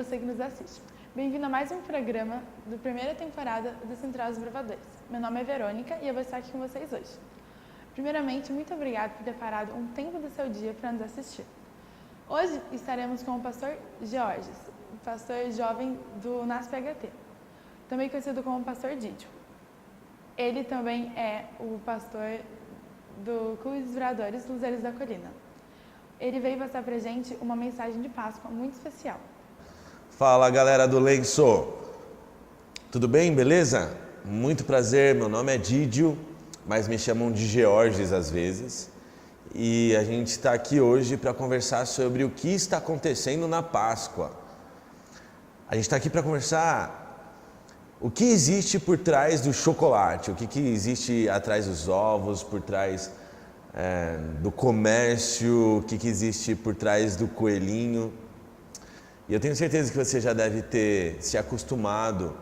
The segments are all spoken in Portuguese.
você que nos assiste. Bem-vindo a mais um programa da primeira temporada da Central dos Bravadores. Meu nome é Verônica e eu vou estar aqui com vocês hoje. Primeiramente, muito obrigada por ter parado um tempo do seu dia para nos assistir. Hoje estaremos com o pastor Georges, pastor jovem do NASP-HT, também conhecido como pastor Dídio. Ele também é o pastor do Clube dos Bravadores Luzeiros da Colina. Ele veio passar pra gente uma mensagem de Páscoa muito especial. Fala, galera do Lenço, tudo bem, beleza? Muito prazer, meu nome é Dídio, mas me chamam de Georges às vezes. E a gente está aqui hoje para conversar sobre o que está acontecendo na Páscoa. A gente está aqui para conversar o que existe por trás do chocolate, o que existe atrás dos ovos, por trás do comércio, o que existe por trás do coelhinho. E eu tenho certeza que você já deve ter se acostumado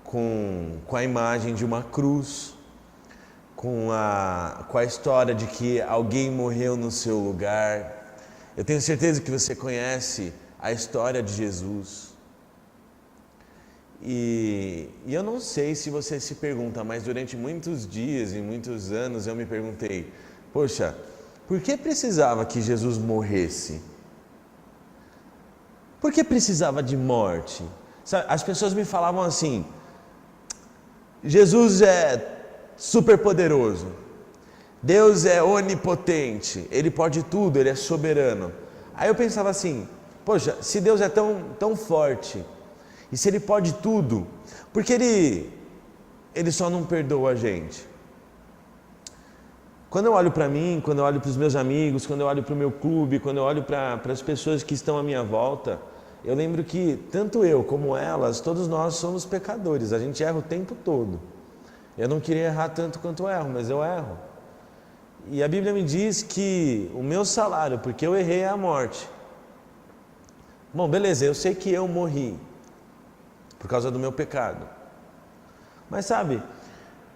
com a imagem de uma cruz, com a história de que alguém morreu no seu lugar. Eu tenho certeza que você conhece a história de Jesus. E eu não sei se você se pergunta, mas durante muitos dias e muitos anos eu me perguntei, poxa, por que precisava que Jesus morresse? Por que precisava de morte? As pessoas me falavam assim, Jesus é super poderoso, Deus é onipotente, Ele pode tudo, Ele é soberano. Aí eu pensava assim, poxa, se Deus é tão forte, e se Ele pode tudo, por que Ele só não perdoa a gente? Quando eu olho para mim, quando eu olho para os meus amigos, quando eu olho para o meu clube, quando eu olho para as pessoas que estão à minha volta, eu lembro que tanto eu como elas, todos nós somos pecadores, a gente erra o tempo todo. Eu não queria errar tanto quanto eu erro, mas eu erro. E a Bíblia me diz que o meu salário, porque eu errei, é a morte. Bom, beleza, eu sei que eu morri por causa do meu pecado. Mas sabe,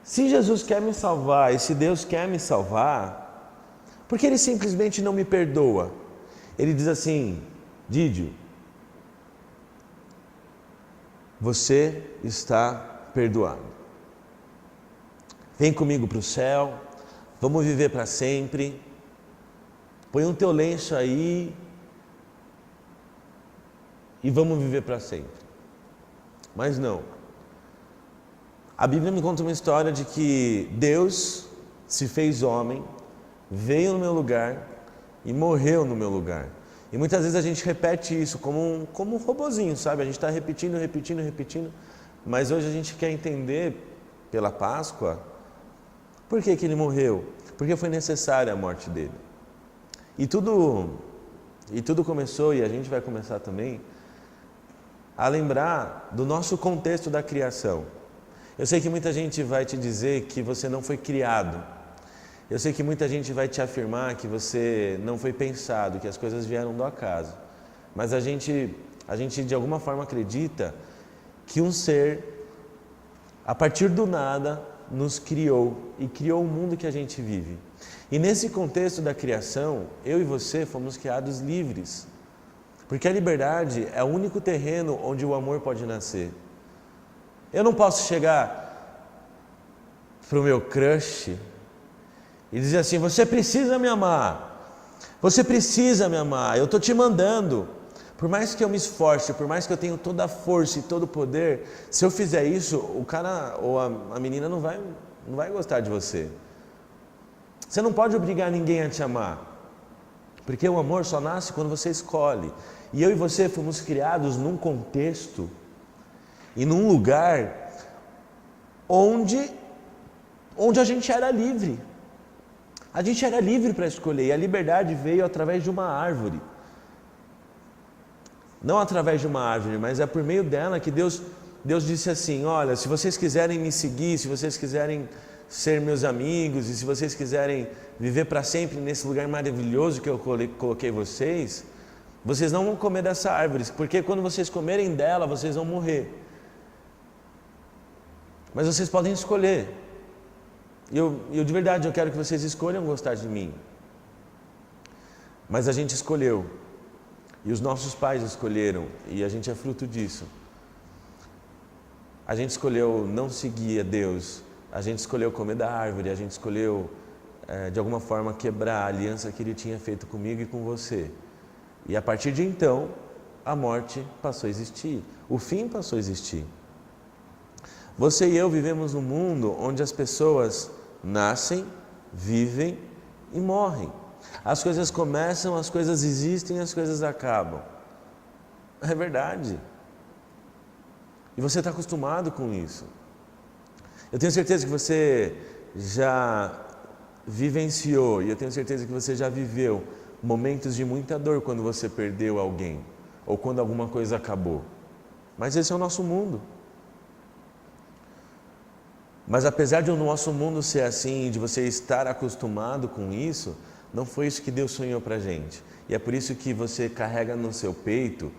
se Jesus quer me salvar e se Deus quer me salvar, por que Ele simplesmente não me perdoa? Ele diz assim, Dídio, você está perdoado. Vem comigo para o céu, vamos viver para sempre. Põe um teu lenço aí e vamos viver para sempre. Mas não. A Bíblia me conta uma história de que Deus se fez homem, veio no meu lugar e morreu no meu lugar. E muitas vezes a gente repete isso como um robozinho, sabe? A gente está repetindo, mas hoje a gente quer entender pela Páscoa por que Ele morreu, porque foi necessária a morte dele. E tudo começou, e a gente vai começar também, a lembrar do nosso contexto da criação. Eu sei que muita gente vai te dizer que você não foi criado. Eu sei que muita gente vai te afirmar que você não foi pensado, que as coisas vieram do acaso. Mas a gente de alguma forma acredita que um ser, a partir do nada, nos criou e criou o mundo que a gente vive. E nesse contexto da criação, eu e você fomos criados livres. Porque a liberdade é o único terreno onde o amor pode nascer. Eu não posso chegar para o meu crush e dizer assim, você precisa me amar, você precisa me amar, eu estou te mandando. Por mais que eu me esforce, por mais que eu tenha toda a força e todo o poder, se eu fizer isso, o cara ou a menina não vai gostar de você. Você não pode obrigar ninguém a te amar, porque o amor só nasce quando você escolhe. E eu e você fomos criados num contexto e num lugar onde a gente era livre. A gente era livre para escolher, e a liberdade veio através de uma árvore. Não através de uma árvore, mas é por meio dela que Deus disse assim, olha, se vocês quiserem me seguir, se vocês quiserem ser meus amigos, e se vocês quiserem viver para sempre nesse lugar maravilhoso que eu coloquei vocês não vão comer dessa árvore, porque quando vocês comerem dela, vocês vão morrer. Mas vocês podem escolher. E eu de verdade, eu quero que vocês escolham gostar de mim. Mas a gente escolheu. E os nossos pais escolheram, e a gente é fruto disso. A gente escolheu não seguir a Deus, a gente escolheu comer da árvore, a gente escolheu, de alguma forma, quebrar a aliança que Ele tinha feito comigo e com você. E a partir de então, a morte passou a existir, o fim passou a existir. Você e eu vivemos num mundo onde as pessoas nascem, vivem e morrem. As coisas começam, as coisas existem, as coisas acabam. É verdade. E você está acostumado com isso. Eu tenho certeza que você já vivenciou, e eu tenho certeza que você já viveu momentos de muita dor quando você perdeu alguém, ou quando alguma coisa acabou. Mas esse é o nosso mundo. Mas apesar de o nosso mundo ser assim, de você estar acostumado com isso, não foi isso que Deus sonhou para a gente. E é por isso que você carrega no seu peito,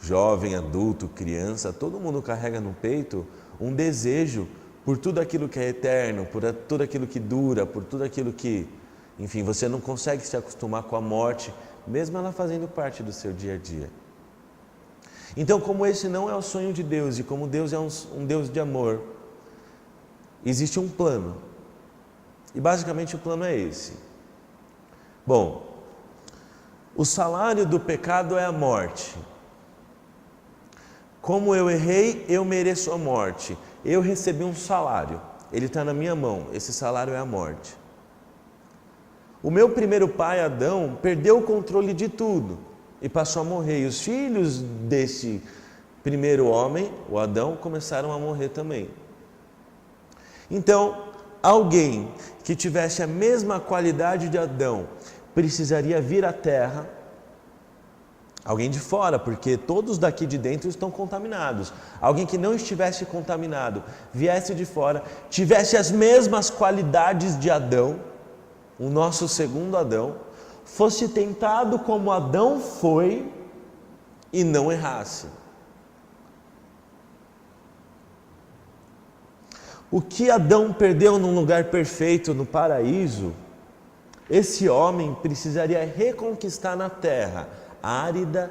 jovem, adulto, criança, todo mundo carrega no peito um desejo por tudo aquilo que é eterno, por tudo aquilo que dura, por tudo aquilo que, enfim, você não consegue se acostumar com a morte, mesmo ela fazendo parte do seu dia a dia. Então, como esse não é o sonho de Deus e como Deus é um Deus de amor, existe um plano. E basicamente o plano é esse. Bom, o salário do pecado é a morte. Como eu errei, eu mereço a morte. Eu recebi um salário, ele está na minha mão, esse salário é a morte. O meu primeiro pai, Adão, perdeu o controle de tudo e passou a morrer. E os filhos desse primeiro homem, o Adão, começaram a morrer também. Então, alguém que tivesse a mesma qualidade de Adão precisaria vir à terra, alguém de fora, porque todos daqui de dentro estão contaminados. Alguém que não estivesse contaminado, viesse de fora, tivesse as mesmas qualidades de Adão, o nosso segundo Adão, fosse tentado como Adão foi e não errasse. O que Adão perdeu num lugar perfeito, no paraíso, esse homem precisaria reconquistar na terra, árida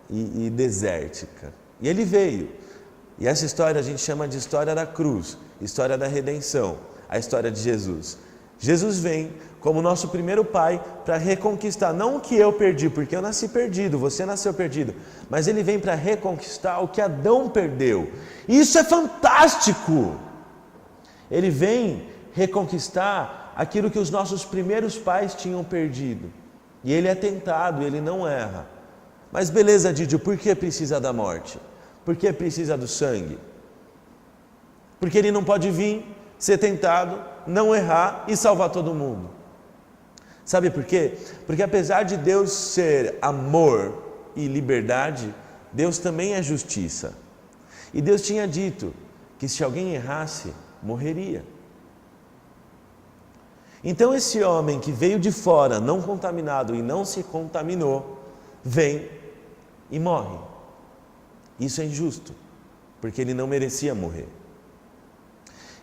e desértica. E ele veio. E essa história a gente chama de história da cruz, história da redenção, a história de Jesus. Jesus vem como nosso primeiro pai para reconquistar, não o que eu perdi, porque eu nasci perdido, você nasceu perdido, mas ele vem para reconquistar o que Adão perdeu. Isso é fantástico! Ele vem reconquistar aquilo que os nossos primeiros pais tinham perdido. E ele é tentado, ele não erra. Mas beleza, Didio, por que precisa da morte? Por que precisa do sangue? Porque ele não pode vir, ser tentado, não errar e salvar todo mundo. Sabe por quê? Porque apesar de Deus ser amor e liberdade, Deus também é justiça. E Deus tinha dito que se alguém errasse, morreria. Então esse homem que veio de fora, não contaminado e não se contaminou, vem e morre. Isso é injusto, porque ele não merecia morrer.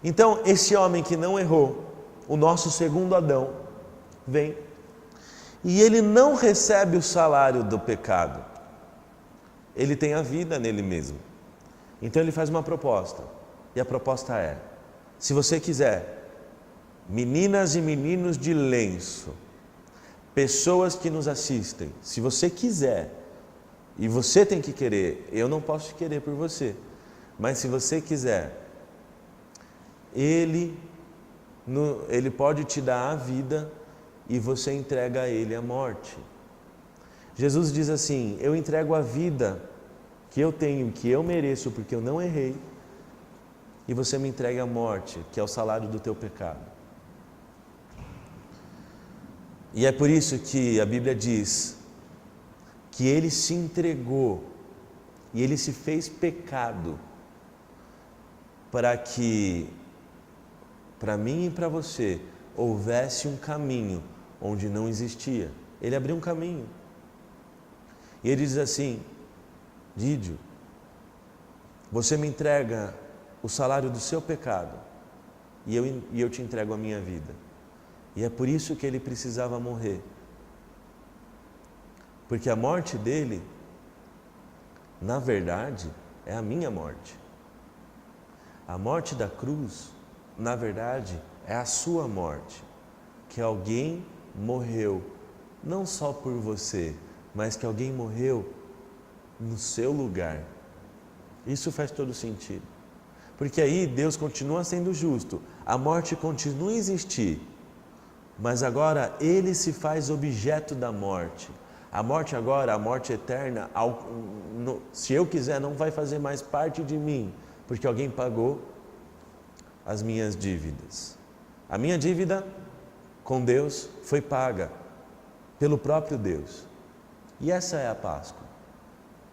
Então esse homem que não errou, o nosso segundo Adão, vem e ele não recebe o salário do pecado. Ele tem a vida nele mesmo. Então ele faz uma proposta, e a proposta é: se você quiser, meninas e meninos de lenço, pessoas que nos assistem, se você quiser, e você tem que querer, eu não posso querer por você, mas se você quiser, Ele pode te dar a vida e você entrega a Ele a morte. Jesus diz assim: eu entrego a vida que eu tenho, que eu mereço porque eu não errei, e você me entrega a morte, que é o salário do teu pecado. E é por isso que a Bíblia diz que Ele se entregou e Ele se fez pecado para que, para mim e para você, houvesse um caminho onde não existia. Ele abriu um caminho. E Ele diz assim: Didio, você me entrega o salário do seu pecado e eu te entrego a minha vida. E é por isso que Ele precisava morrer, porque a morte dele na verdade, é a minha morte. A morte da cruz, na verdade, é a sua morte. Que alguém morreu, não só por você, mas que alguém morreu no seu lugar. Isso faz todo sentido. Porque aí Deus continua sendo justo, a morte continua a existir, mas agora Ele se faz objeto da morte. A morte agora, a morte eterna, se eu quiser, não vai fazer mais parte de mim, porque alguém pagou as minhas dívidas. A minha dívida com Deus foi paga pelo próprio Deus. E essa é a Páscoa.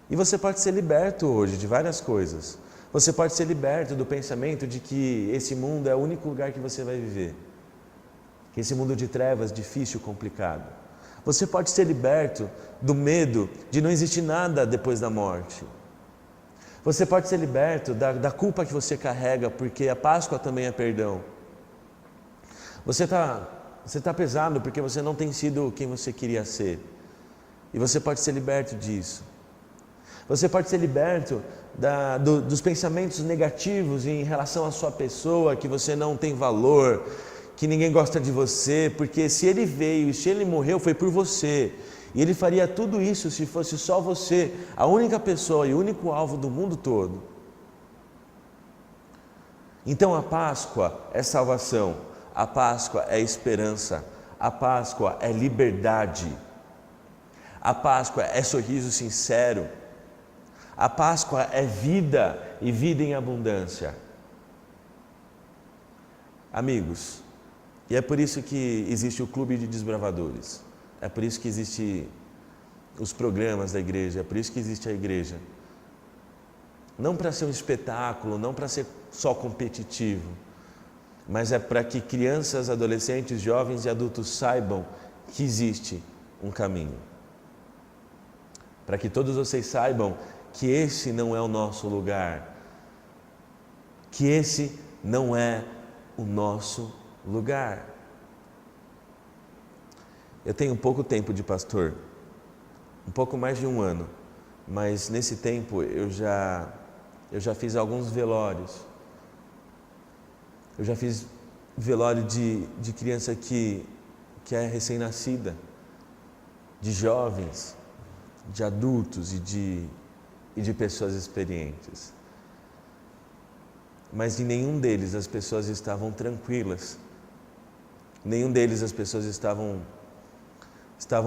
E você pode ser liberto hoje de várias coisas. Você pode ser liberto do pensamento de que esse mundo é o único lugar que você vai viver. Que esse mundo de trevas, difícil, complicado. Você pode ser liberto do medo de não existir nada depois da morte. Você pode ser liberto da culpa que você carrega, porque a Páscoa também é perdão. Você está pesado porque você não tem sido quem você queria ser. E você pode ser liberto disso. Você pode ser liberto dos pensamentos negativos em relação à sua pessoa, que você não tem valor, que ninguém gosta de você, porque se ele veio e se ele morreu foi por você. E ele faria tudo isso se fosse só você, a única pessoa e o único alvo do mundo todo. Então a Páscoa é salvação, a Páscoa é esperança, a Páscoa é liberdade, a Páscoa é sorriso sincero, a Páscoa é vida e vida em abundância. Amigos, e é por isso que existe o Clube de Desbravadores, é por isso que existem os programas da igreja, é por isso que existe a igreja. Não para ser um espetáculo, não para ser só competitivo, mas é para que crianças, adolescentes, jovens e adultos saibam que existe um caminho. Para que todos vocês saibam que esse não é o nosso lugar, que esse não é o nosso lugar. Eu tenho pouco tempo de pastor, um pouco mais de 1 ano, mas nesse tempo eu já fiz alguns velórios. Eu já fiz velório de criança que é recém-nascida, de jovens, de adultos e de pessoas experientes. Mas em nenhum deles as pessoas estavam tranquilas, nenhum deles as pessoas estavam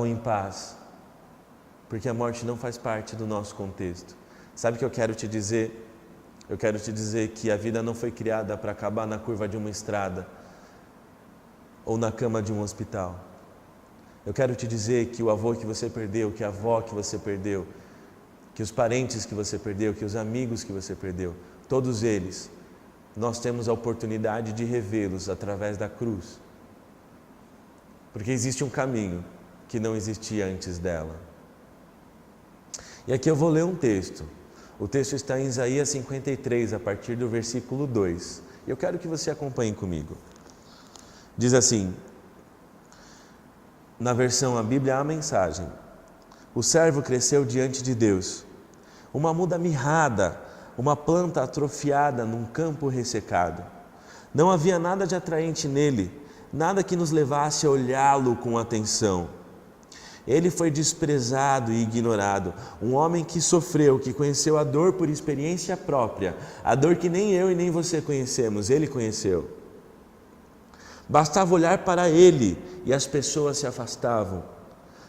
em paz, porque a morte não faz parte do nosso contexto. Sabe o que eu quero te dizer? Eu quero te dizer que a vida não foi criada para acabar na curva de uma estrada ou na cama de um hospital. Eu quero te dizer que o avô que você perdeu, que a avó que você perdeu, que os parentes que você perdeu, que os amigos que você perdeu, todos eles, nós temos a oportunidade de revê-los através da cruz. Porque existe um caminho que não existia antes dela. E aqui eu vou ler um texto. O texto está em Isaías 53, a partir do versículo 2. Eu quero que você acompanhe comigo. Diz assim, na versão a Bíblia, a mensagem: o servo cresceu diante de Deus, uma muda mirrada, uma planta atrofiada num campo ressecado. Não havia nada de atraente nele, nada que nos levasse a olhá-lo com atenção. Ele foi desprezado e ignorado, um homem que sofreu, que conheceu a dor por experiência própria, a dor que nem eu e nem você conhecemos, ele conheceu. Bastava olhar para ele e as pessoas se afastavam.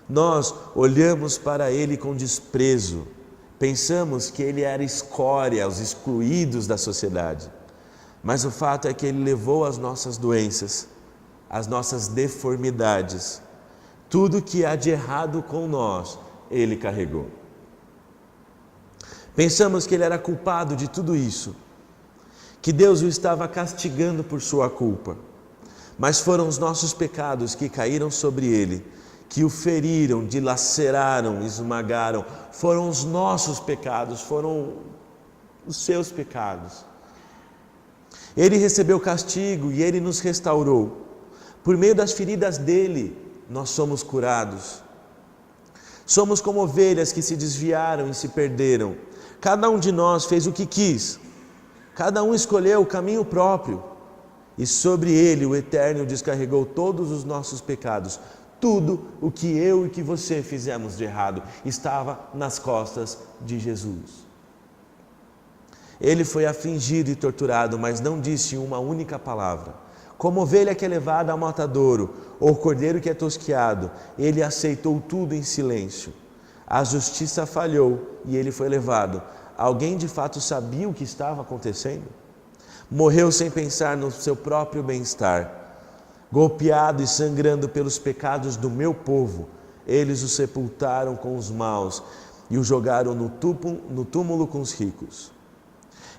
Nós olhamos para ele com desprezo, pensamos que ele era escória, os excluídos da sociedade. Mas o fato é que ele levou as nossas doenças, as nossas deformidades, tudo que há de errado com nós, ele carregou. Pensamos que ele era culpado de tudo isso, que Deus o estava castigando por sua culpa. Mas foram os nossos pecados que caíram sobre ele, que o feriram, dilaceraram, esmagaram. Foram os nossos pecados, foram os seus pecados. Ele recebeu castigo e ele nos restaurou. Por meio das feridas dele, nós somos curados. Somos como ovelhas que se desviaram e se perderam. Cada um de nós fez o que quis. Cada um escolheu o caminho próprio. E sobre ele o Eterno descarregou todos os nossos pecados. Tudo o que eu e que você fizemos de errado estava nas costas de Jesus. Ele foi afligido e torturado, mas não disse uma única palavra. Como ovelha que é levada ao matadouro, ou cordeiro que é tosquiado, ele aceitou tudo em silêncio. A justiça falhou e ele foi levado. Alguém de fato sabia o que estava acontecendo? Morreu sem pensar no seu próprio bem-estar. Golpeado e sangrando pelos pecados do meu povo, eles o sepultaram com os maus e o jogaram no túmulo com os ricos.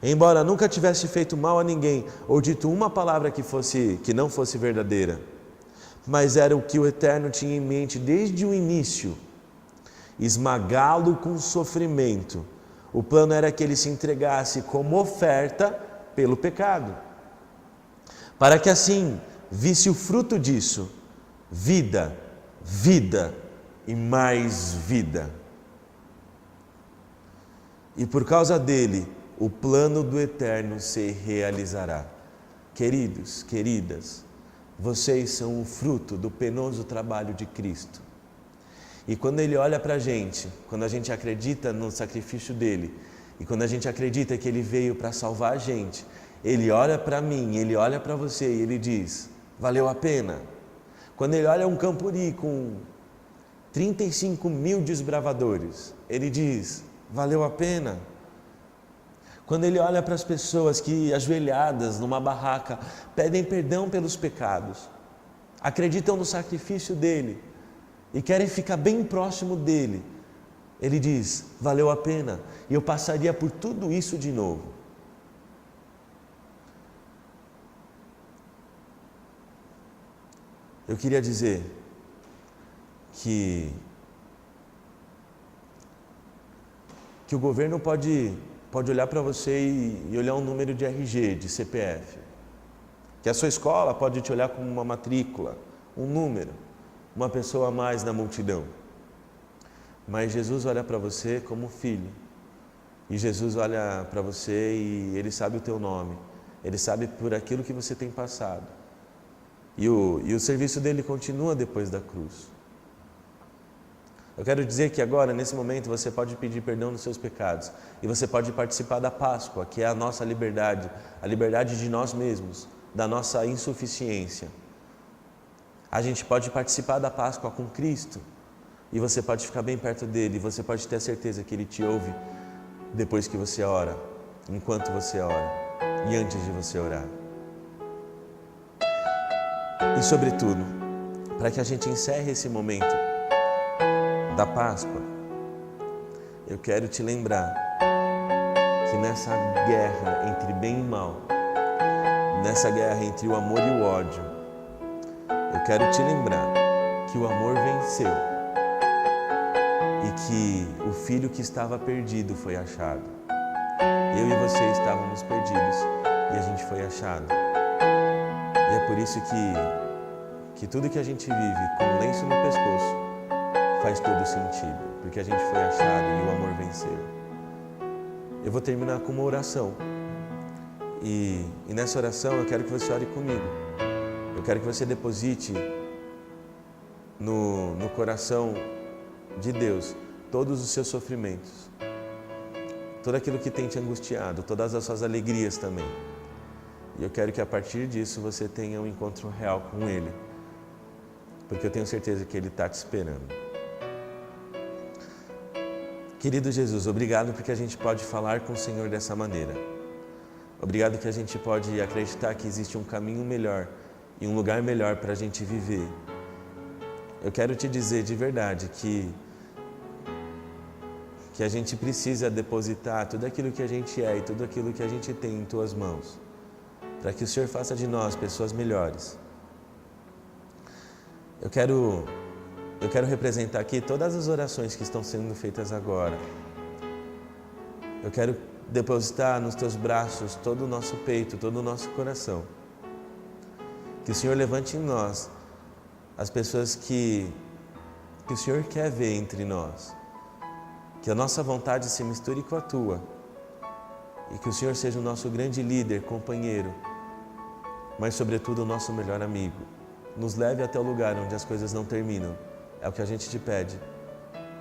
Embora nunca tivesse feito mal a ninguém ou dito uma palavra que não fosse verdadeira, mas era o que o Eterno tinha em mente desde o início, esmagá-lo com sofrimento. O plano era que ele se entregasse como oferta pelo pecado, para que assim visse o fruto disso, vida, vida e mais vida. E por causa dele, o plano do Eterno se realizará. Queridos, queridas, vocês são o fruto do penoso trabalho de Cristo. E quando Ele olha para a gente, quando a gente acredita no sacrifício dEle, e quando a gente acredita que Ele veio para salvar a gente, Ele olha para mim, Ele olha para você e Ele diz, valeu a pena. Quando Ele olha um Campuri com 35 mil desbravadores, Ele diz, valeu a pena. Quando Ele olha para as pessoas que, ajoelhadas numa barraca, pedem perdão pelos pecados, acreditam no sacrifício dEle e querem ficar bem próximo dEle, Ele diz, valeu a pena, e eu passaria por tudo isso de novo. Eu queria dizer que o governo pode olhar para você e olhar um número de RG, de CPF. Que a sua escola pode te olhar como uma matrícula, um número, uma pessoa a mais na multidão. Mas Jesus olha para você como filho. E Jesus olha para você e Ele sabe o teu nome. Ele sabe por aquilo que você tem passado. E o serviço dele continua depois da cruz. Eu quero dizer que agora, nesse momento, você pode pedir perdão dos seus pecados. E você pode participar da Páscoa, que é a nossa liberdade. A liberdade de nós mesmos, da nossa insuficiência. A gente pode participar da Páscoa com Cristo. E você pode ficar bem perto dele. E você pode ter a certeza que ele te ouve depois que você ora, enquanto você ora e antes de você orar. E sobretudo, para que a gente encerre esse momento da Páscoa, eu quero te lembrar que nessa guerra entre bem e mal, nessa guerra entre o amor e o ódio, eu quero te lembrar que o amor venceu e que o filho que estava perdido foi achado. Eu e você estávamos perdidos e a gente foi achado. E é por isso que tudo que a gente vive com um lenço no pescoço faz todo sentido, porque a gente foi achado e o amor venceu. Eu vou terminar com uma oração. E nessa oração eu quero que você ore comigo. Eu quero que você deposite no coração de Deus todos os seus sofrimentos, tudo aquilo que tem te angustiado, todas as suas alegrias também. E eu quero que a partir disso você tenha um encontro real com Ele, porque eu tenho certeza que Ele está te esperando. Querido Jesus, obrigado porque a gente pode falar com o Senhor dessa maneira. Obrigado que a gente pode acreditar que existe um caminho melhor e um lugar melhor para a gente viver. Eu quero te dizer de verdade que a gente precisa depositar tudo aquilo que a gente é e tudo aquilo que a gente tem em Tuas mãos, para que o Senhor faça de nós pessoas melhores. Eu quero representar aqui todas as orações que estão sendo feitas agora. Eu quero depositar nos Teus braços todo o nosso peito, todo o nosso coração. Que o Senhor levante em nós as pessoas que o Senhor quer ver entre nós. que a nossa vontade se misture com a Tua e que o Senhor seja o nosso grande líder, companheiro, mas sobretudo o nosso melhor amigo. Nos leve até o lugar onde as coisas não terminam. É o que a gente te pede,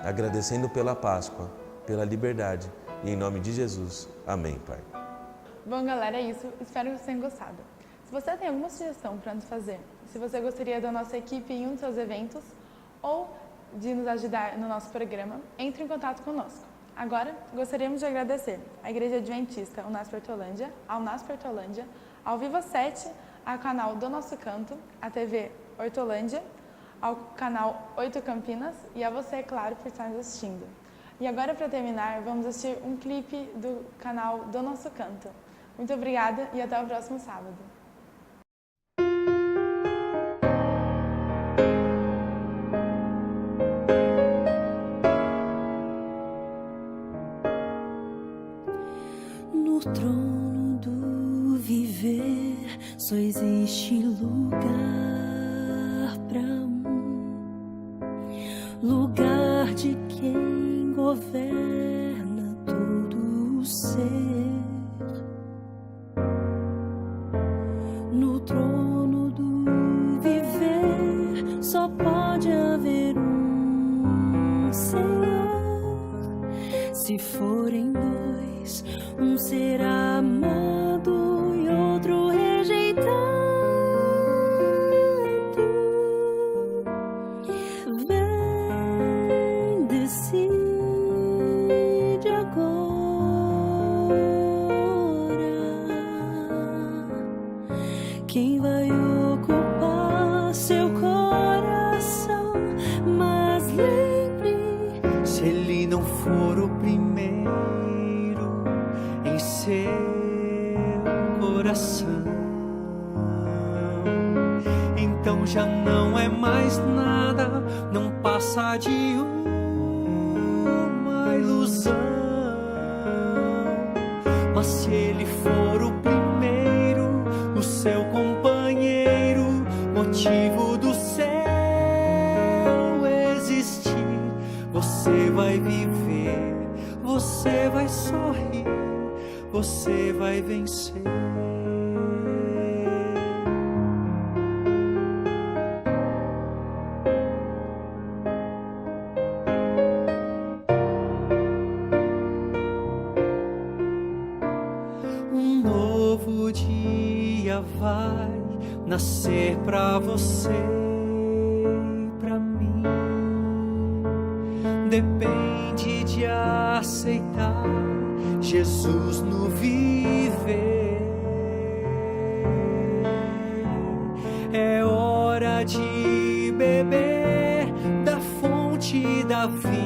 agradecendo pela Páscoa, pela liberdade e em nome de Jesus. Amém, Pai. Bom, galera, é isso. Espero que vocês tenham gostado. Se você tem alguma sugestão para nos fazer, se você gostaria da nossa equipe em um dos seus eventos ou de nos ajudar no nosso programa, entre em contato conosco. Agora, gostaríamos de agradecer à Igreja Adventista Unasp Hortolândia, ao Unasp Hortolândia, ao Viva 7, ao canal Do Nosso Canto, à TV Hortolândia, ao canal 8 Campinas e a você, é claro, por estar nos assistindo. E agora, para terminar, vamos assistir um clipe do canal Do Nosso Canto. Muito obrigada e até o próximo sábado. No trono do viver só existe lugar pra lugar de quem governa todo o ser. No trono do viver só pode haver um Senhor. Se forem dois, um será amado e outro rejeitado. Vem, decide agora quem vai ocupar seu coração. Mas lembre, se ele não for o primeiro em seu coração, então já não é mais nada, não passa de uma ilusão. Mas se ele for o primeiro, o seu companheiro, motivo do céu existir, você vai viver, você vai sorrir, você vai vencer. Um novo dia vai nascer pra você e pra mim. Depende de aceitar Jesus no viver. É hora de beber da fonte da vida.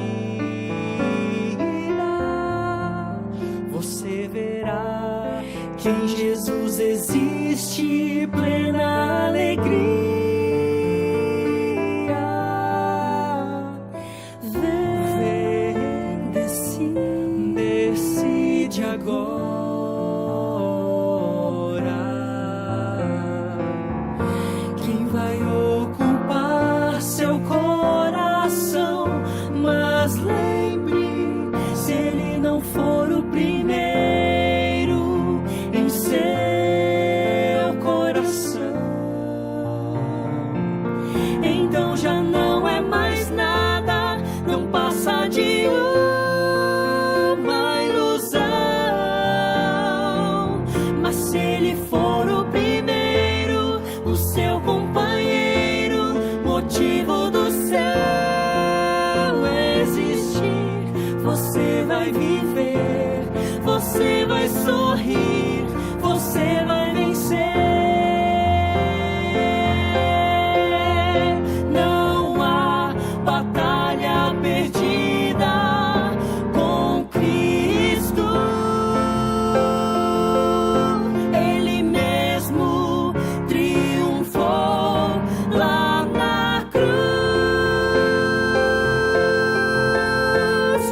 Você verá que em Jesus existe plena alegria. Vem, decide agora quem vai ocupar seu coração. Mas lembre, se ele não for o primeiro em seu coração, então já não é mais nada, não passa de uma ilusão. Mas se ele for o primeiro, o seu companheiro, motivo do céu existir, você vai viver, você vai sorrir, você vai vencer. Não há batalha perdida com Cristo. Ele mesmo triunfou lá na cruz.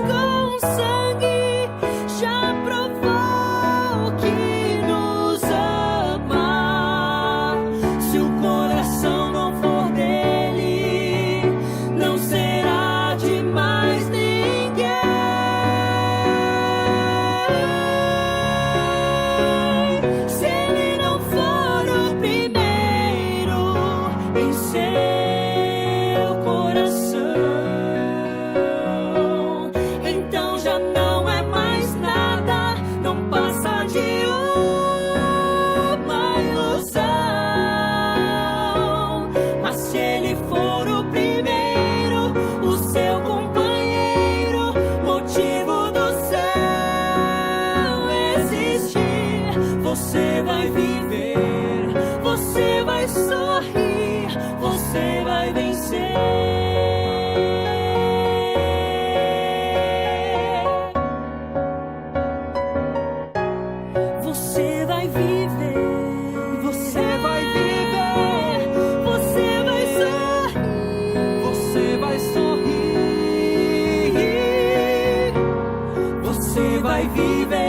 Com sangue já provou que nos ama. Se o coração não for dele, não será de mais ninguém. vai viver.